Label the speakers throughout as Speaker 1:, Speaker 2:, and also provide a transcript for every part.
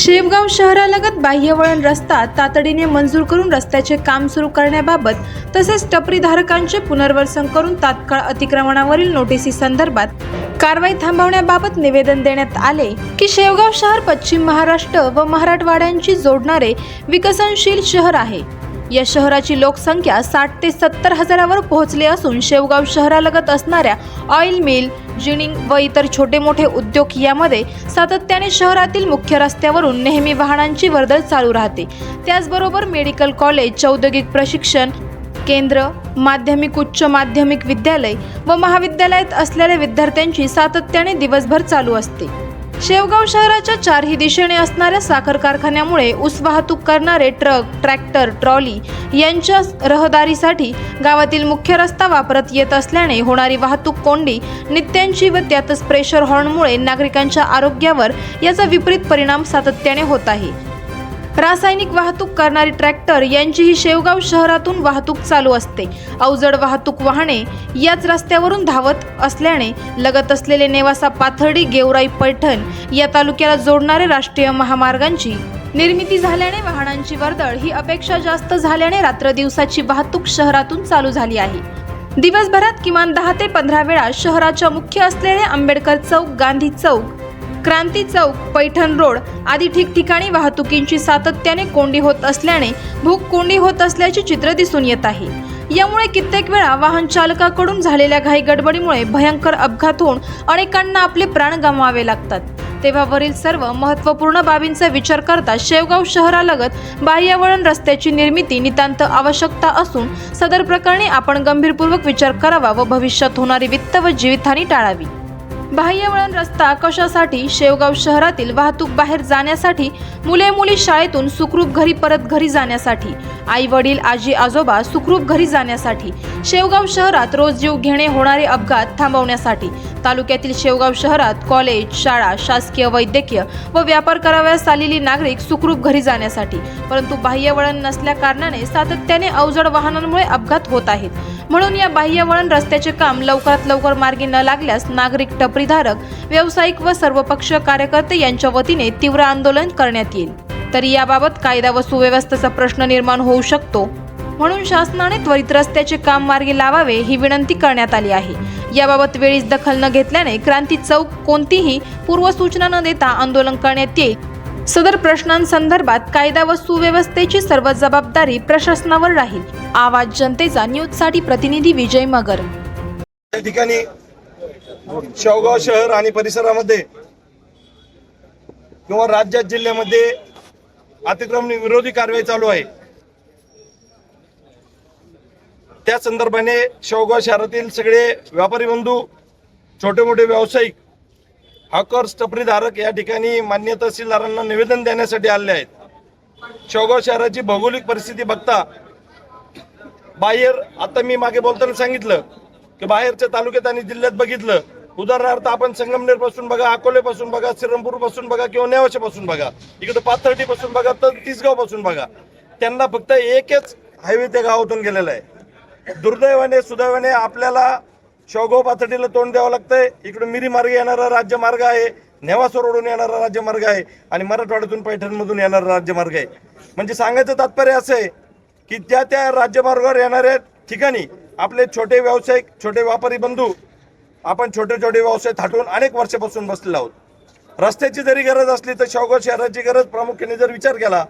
Speaker 1: शेवगाव शहरालगत बाह्यवळण रस्ता तातडीने मंजूर करून रस्त्याचे काम सुरू करण्याबाबत तसेच टपरीधारकांचे पुनर्वसन करून तात्काळ अतिक्रमणावरील नोटिसी संदर्भात कारवाई थांबवण्याबाबत निवेदन देण्यात आले की शेवगाव शहर पश्चिम महाराष्ट्र व मराठवाड्यांची जोडणारे विकसनशील शहर आहे। या शहराची लोकसंख्या 60 ते 70 हजारावर पोहोचली असून शेवगाव शहरालगत असणाऱ्या ऑइल मिल, जिनिंग व इतर छोटे मोठे उद्योग यामध्ये सातत्याने शहरातील मुख्य रस्त्यावरून नेहमी वाहनांची वर्दळ चालू राहते। त्याचबरोबर मेडिकल कॉलेज, औद्योगिक प्रशिक्षण केंद्र, माध्यमिक उच्च माध्यमिक विद्यालय व महाविद्यालयात असलेल्या विद्यार्थ्यांची सातत्याने दिवसभर चालू असते। शेवगाव शहराच्या चारही दिशेने असणाऱ्या साखर कारखान्यामुळे ऊस वाहतूक करणारे ट्रक, ट्रॅक्टर, ट्रॉली यांच्या रहदारीसाठी गावातील मुख्य रस्ता वापरत येत असल्याने होणारी वाहतूक कोंडी नित्यांची व त्यातच प्रेशर हॉर्नमुळे नागरिकांच्या आरोग्यावर याचा विपरीत परिणाम सातत्याने होत आहे। रासायनिक वाहतूक करणारी ट्रॅक्टर यांचीही शेवगाव शहरातून वाहतूक चालू असते। अवजड वाहतूक वाहने याच रस्त्यावरून धावत असल्याने लगत असलेले नेवासा, पाथर्डी, गेवराई, पैठण या तालुक्याला जोडणारे राष्ट्रीय महामार्गांची निर्मिती झाल्याने वाहनांची वर्दळ ही अपेक्षा जास्त झाल्याने रात्र दिवसाची वाहतूक शहरातून चालू झाली आहे। दिवसभरात किमान 10 ते 15 वेळा शहराच्या मुख्य असलेले आंबेडकर चौक, गांधी चौक, क्रांती चौक, पैठण रोड आदी ठिकठिकाणी वाहतुकींची सातत्याने कोंडी होत असल्याने भूक कोंडी होत असल्याचे चित्र दिसून येत आहे। यामुळे कित्येक वेळा वाहन चालकाकडून झालेल्या घाई गडबडीमुळे भयंकर अपघात होऊन अनेकांना आपले प्राण गमवावे लागतात। तेव्हा वरील सर्व महत्त्वपूर्ण बाबींचा विचार करता शेवगाव शहरालगत बाह्यवळण रस्त्याची निर्मिती नितांत आवश्यकता असून सदर प्रकरणी आपण गंभीरपूर्वक विचार करावा व भविष्यात होणारी वित्त व जीवितहानी टाळावी। बाह्यवळण रस्ता कशासाठी? शेवगाव शहरातील वाहतूक बाहेर जाण्यासाठी, मुले-मुली शाळेतून सुखरूप घरी परत घरी जाण्यासाठी, आई-वडील, आजी-आजोबा सुखरूप घरी जाण्यासाठी, शेवगाव शहरात रोज जीव घेणे होणारे अपघात थांबवण्यासाठी, तालुक्यातील शेवगाव शहरात कॉलेज, शाळा, शासकीय, वैद्यकीय व व्यापार करावयास आलेली नागरिक सुखरूप घरी जाण्यासाठी। परंतु बाह्यवळण नसल्या कारणाने सातत्याने अवजड वाहनांमुळे अपघात होत आहेत। म्हणून या बाह्यवळण रस्त्याचे काम लवकरात लवकर मार्गी न लागल्यास नागरिक, टपरीधारक, व्यावसायिक व सर्वपक्षीय कार्यकर्ते यांच्या वतीने तीव्र आंदोलन करण्यात येईल। तरी याबाबत कायदा व सुव्यवस्थेचा प्रश्न निर्माण होऊ शकतो, म्हणून शासनाने त्वरित रस्त्याचे काम मार्गी लावावे ही विनंती करण्यात आली आहे। याबाबत वेळीच दखल न घेतल्याने क्रांती चौक कोणतीही पूर्वसूचना न देता आंदोलन करण्यात येईल। सदर प्रश्नांसंदर्भात कायदा व सुव्यवस्थेची सर्व जबाबदारी प्रशासनावर राहील। आवाज जनतेचा न्यूजसाठी प्रतिनिधी विजय मगर।
Speaker 2: या ठिकाणी शेवगाव शहर आणि परिसरामध्ये किंवा राज्यात, जिल्ह्यामध्ये अतिक्रमण विरोधी कारवाई चालू आहे। त्या संदर्भाने शेवगाव शहरातील सगळे व्यापारी बंधू, छोटे मोठे व्यावसायिक, हॉकर्स, टपरीधारक या ठिकाणी माननीय तहसीलदारांना निवेदन देण्यासाठी आले आहेत। शेवगाव शहराची भौगोलिक परिस्थिती बघता बाहेर, आता मी मागे बोलताना सांगितलं की बाहेरच्या तालुक्यात आणि जिल्ह्यात बघितलं, उदाहरणार्थ आपण संगमनेर पासून बघा, अकोले पासून बघा, श्रीरामपूर पासून बघा किंवा नेवाशा पासून बघा, इकडे पाथर्डी पासून बघा, तर तिसगाव पासून बघा, त्यांना फक्त एकच हायवे त्या गावातून गेलेला आहे। दुर्दैवाने सुदैवाने आपल्याला शेवगाव पाथर्डीला तोंड द्यावं लागतंय। इकडून मिरी मार्ग येणारा राज्यमार्ग आहे, नेवासा रोडून येणारा राज्यमार्ग आहे आणि मराठवाड्यातून पैठणमधून येणारा राज्यमार्ग आहे। म्हणजे सांगायचं तात्पर्य असं आहे की त्या राज्यमार्गावर येणाऱ्या ठिकाणी आपले छोटे व्यावसायिक, छोटे व्यापारी बंधू, आपण छोटे छोटे व्यवसाय थाटून अनेक वर्षापासून बसलेलो आहोत। रस्त्याची जरी गरज असली तर शेवगाव शहराची गरज प्रामुख्याने जर विचार केला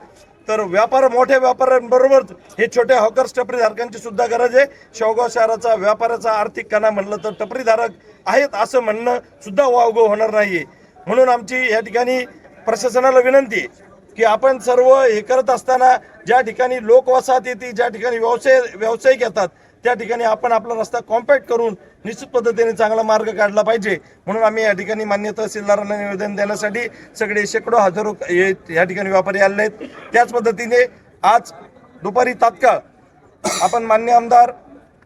Speaker 2: तर मोठ्या व्यापाऱ्यांबरोबर हे छोटे हॉकर्स, टपरीधारकांची सुद्धा गरज आहे। शेवगाव शहराचा व्यापाराचा आर्थिक कणा म्हणलं तर टपरीधारक आहेत असं म्हणणं सुद्धा वावगं होणार नाहीये। म्हणून आमची या ठिकाणी प्रशासनाला विनंती आहे की आपण सर्व हे करत असताना ज्या ठिकाणी लोकवसाहत येते, ज्या ठिकाणी व्यावसायिक येतात, त्या ठिकाणी आपण आपला रस्ता कॉम्पॅक्ट करून निश्चित पद्धतीने चांगला मार्ग काढला पाहिजे। म्हणून आम्ही या ठिकाणी माननीय तहसीलदारांना निवेदन देण्यासाठी सगळे शेकडो हजारो या ठिकाणी व्यापारी आले आहेत। त्याच पद्धतीने आज दुपारी तात्काळ आपण माननीय आमदार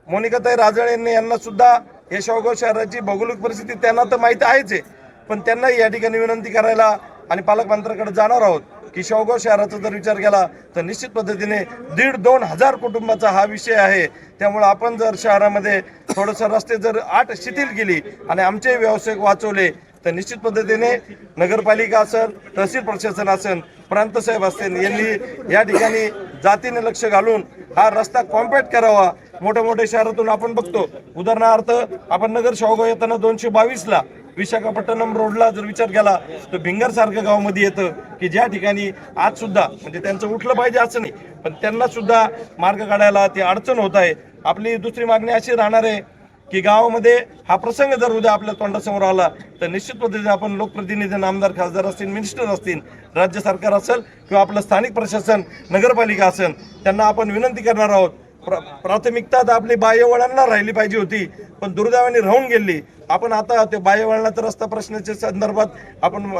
Speaker 2: मोनिकाताई राजळे यांना सुद्धा या शेवगाव शहराची भौगोलिक परिस्थिती त्यांना तर माहिती आहेच आहे, पण त्यांना या ठिकाणी विनंती करायला आणि पालकमंत्र्यांकडे जाणार आहोत की शेवगाव शहराचा जर विचार केला तर निश्चित पद्धतीने 1,500-2 हजार कुटुंबाचा हा विषय आहे। त्यामुळे आपण जर शहरामध्ये थोडंसं रस्ते जर 8 शिथिल केली आणि आमचे व्यावसायिक वाचवले तर निश्चित पद्धतीने नगरपालिका असेल, तहसील प्रशासन असेल, प्रांत साहेब असतील, यांनी या ठिकाणी जातीने लक्ष घालून हा रस्ता कॉम्पॅक्ट करावा. मोठ्या मोठ्या शहरातून आपण बघतो, उदाहरणार्थ आपण नगर शेवगाव येताना 222ला विशाखापट्टणम रोडला जर विचार केला तर भिंगर सारखं गावामध्ये येतं की ज्या ठिकाणी आज सुद्धा म्हणजे त्यांचं उठलं पाहिजे असं नाही, पण त्यांना सुद्धा मार्ग काढायला ती अडचण होत आहे. आपली दुसरी मागणी अशी राहणार आहे की गावामध्ये हा प्रसंग जर उद्या आपल्या तोंडासमोर आला तर निश्चित पद्धतीने आपण लोकप्रतिनिधी, आमदार, खासदार असतील, मिनिस्टर असतील, राज्य सरकार असेल किंवा आपलं स्थानिक प्रशासन, नगरपालिका असेल, त्यांना आपण विनंती करणार आहोत. प्राथमिकता तर आपली बाह्यवळणांना राहिली पाहिजे होती, पण दुर्दैवाने राहून गेली. आपण आता ते बाह्यवळणाचा रस्ता प्रश्नाच्या संदर्भात आपण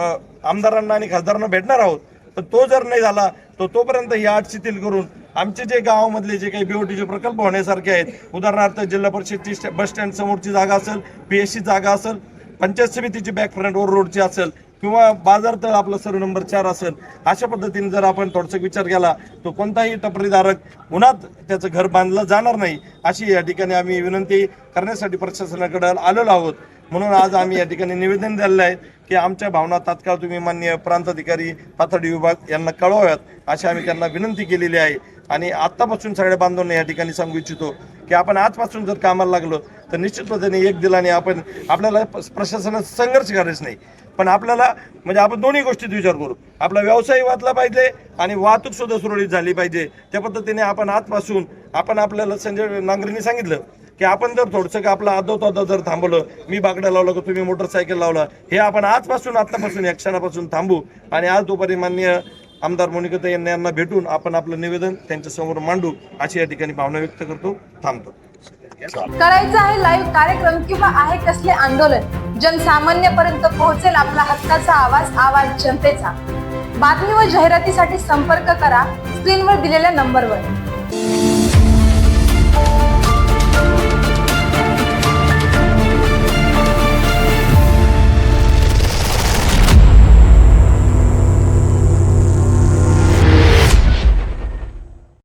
Speaker 2: आमदारांना आणि खासदारांना भेटणार आहोत, पण तो जर नाही झाला तर तोपर्यंत ही आठ शिथिल करून आमचे जे गावामधले जे काही बीओटीचे प्रकल्प होण्यासारखे आहेत, उदाहरणार्थ जिल्हा परिषदची बस स्टँड समोरची जागा असेल, PSC जागा असेल, पंचायत समितीची बॅक फ्रंट रोडची असेल किंवा बाजारतळ आपलं सर्व नंबर 4 असेल, अशा पद्धतीने जर आपण थोडासा विचार केला तर कोणताही टपरीधारक उन्हात त्याचं घर बांधलं जाणार नाही, अशी या ठिकाणी आम्ही विनंती करण्यासाठी प्रशासनाकडे आलेलो आहोत. म्हणून आज आम्ही या ठिकाणी निवेदन दिलेलं आहे की आमच्या भावना तात्काळ तुम्ही माननीय प्रांताधिकारी, तातडी विभाग यांना कळवाव्यात, अशी आम्ही त्यांना विनंती केलेली आहे. आणि आत्तापासून सगळ्या बांधवांना या ठिकाणी सांगू इच्छितो की आपण आजपासून जर कामाला लागलो तर निश्चित पद्धतीने एक दिलाने आपल्याला प्रशासनाचा संघर्ष करायचा नाही, पण आपल्याला म्हणजे आपण दोन्ही गोष्टीत विचार करू. आपला व्यवसाय वाचला पाहिजे आणि वाहतूक सुद्धा सुरळीत झाली पाहिजे. त्या पद्धतीने आपण आजपासून आपल्याला संजय नांगरेंनी सांगितलं की आपण जर थोडंसं का आपला आदोतादा जर थांबवलं, मी बागड्या लावला का तुम्ही मोटरसायकल लावला, हे आपण आतापासून या क्षणापासून थांबू आणि आज दुपारी माननीय आमदार मोनिकाताई यांना भेटून आपण आपलं निवेदन त्यांच्या समोर मांडू, अशी या ठिकाणी भावना व्यक्त करतो. थांबतो.
Speaker 3: करायचं आहे लाईव्ह कार्यक्रम किंवा आहे कसले आंदोलन, जनसामान्यपर्यंत पोहोचेल आपला हक्काचा आवाज जनतेचा. बातमी व जाहिरातीसाठी संपर्क करा स्क्रीनवर दिलेल्या नंबरवर.